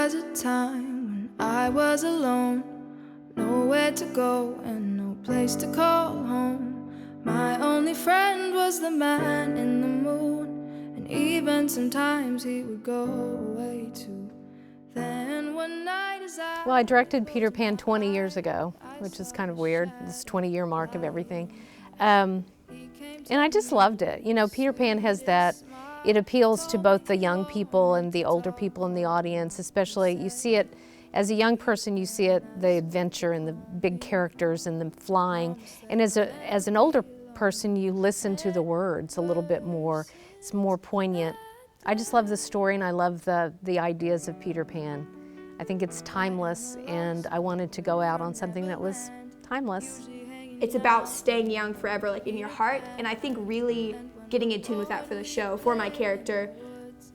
was a time when I was alone, nowhere to go and no place to call home. My only friend was the man in the moon, and even sometimes he would go away too. Then one night as Well, I directed Peter Pan 20 years ago, which is kind of weird, this 20-year mark of everything. And I just loved it. You know, Peter Pan has that, it appeals to both the young people and the older people in the audience, especially you see it, as a young person you see it, the adventure and the big characters and the flying. And as an older person you listen to the words a little bit more, it's more poignant. I just love the story and I love the ideas of Peter Pan. I think it's timeless and I wanted to go out on something that was timeless. It's about staying young forever, like in your heart, and I think really getting in tune with that for the show, for my character,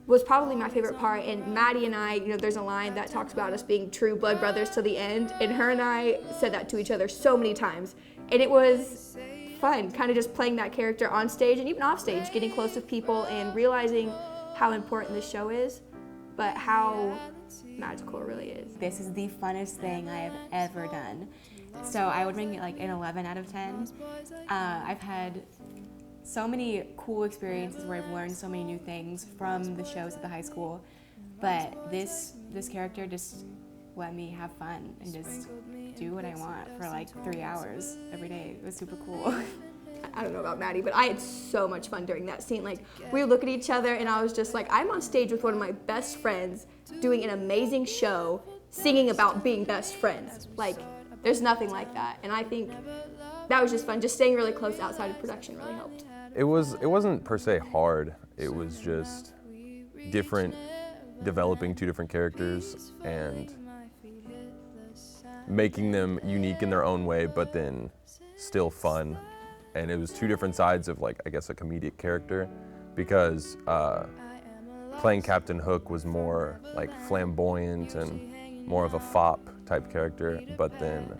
was probably my favorite part. And Maddie and I, you know, there's a line that talks about us being true blood brothers to the end, and her and I said that to each other so many times. And it was fun, kind of just playing that character on stage and even off stage, getting close with people and realizing how important this show is, but how magical it really is. This is the funnest thing I have ever done. So I would rank it like an 11 out of 10. I've had so many cool experiences where I've learned so many new things from the shows at the high school, but this character just let me have fun and just do what I want for like 3 hours every day. It was super cool. I don't know about Maddie, but I had so much fun during that scene. Like, we would look at each other and I was just like, I'm on stage with one of my best friends doing an amazing show, singing about being best friends. Like, there's nothing like that. And I think that was just fun. Just staying really close outside of production really helped. It wasn't per se hard. It was just developing two different characters and making them unique in their own way, but then still fun. And it was two different sides of, like, I guess, a comedic character, because playing Captain Hook was more like flamboyant and more of a fop type character, but then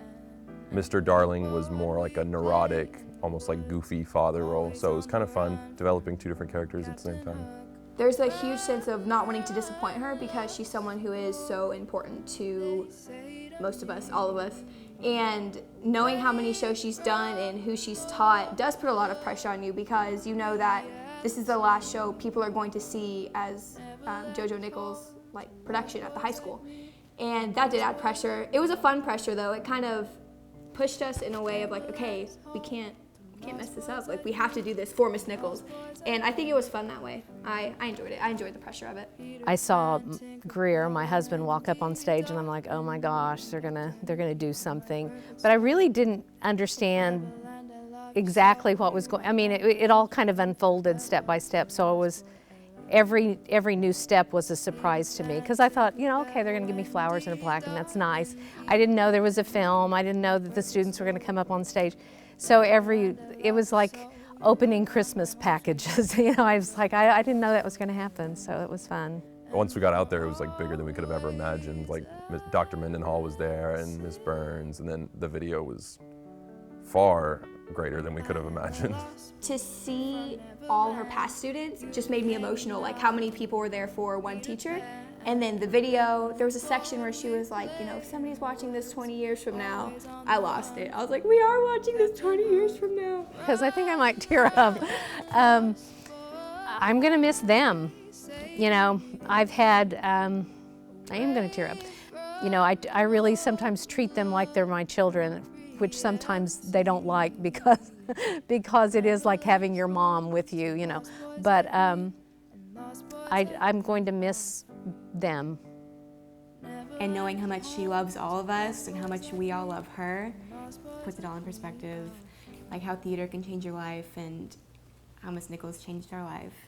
Mr. Darling was more like a neurotic, almost like goofy father role. So it was kind of fun developing two different characters at the same time. There's a huge sense of not wanting to disappoint her because she's someone who is so important to most of us, all of us. And knowing how many shows she's done and who she's taught does put a lot of pressure on you, because you know that this is the last show people are going to see as JoJo Nichols' like production at the high school. And that did add pressure. It was a fun pressure though. It kind of pushed us in a way of like, okay, we can't mess this up. Like, we have to do this for Miss Nichols. And I think it was fun that way. I enjoyed it. I enjoyed the pressure of it. I saw Greer, my husband, walk up on stage and I'm like, oh my gosh, they're gonna do something. But I really didn't understand exactly what was going. I mean, it all kind of unfolded step by step. So it was every new step was a surprise to me, because I thought, you know, okay, they're gonna give me flowers and a plaque and that's nice. I didn't know there was a film. I didn't know that the students were gonna come up on stage. So it was like opening Christmas packages. You know, I was like, I didn't know that was gonna happen, so it was fun. Once we got out there, it was like bigger than we could have ever imagined. Like Dr. Mendenhall was there and Miss Burns, and then the video was far greater than we could have imagined. To see all her past students just made me emotional, like how many people were there for one teacher. And then the video, there was a section where she was like, you know, if somebody's watching this 20 years from now, I lost it. I was like, we are watching this 20 years from now. Because I think I might tear up. I'm gonna miss them. You know, I've had, I am gonna tear up. You know, I really sometimes treat them like they're my children, which sometimes they don't like because it is like having your mom with you, you know. But I'm going to miss them. And knowing how much she loves all of us and how much we all love her puts it all in perspective, like how theater can change your life and how Miss Nichols changed our life.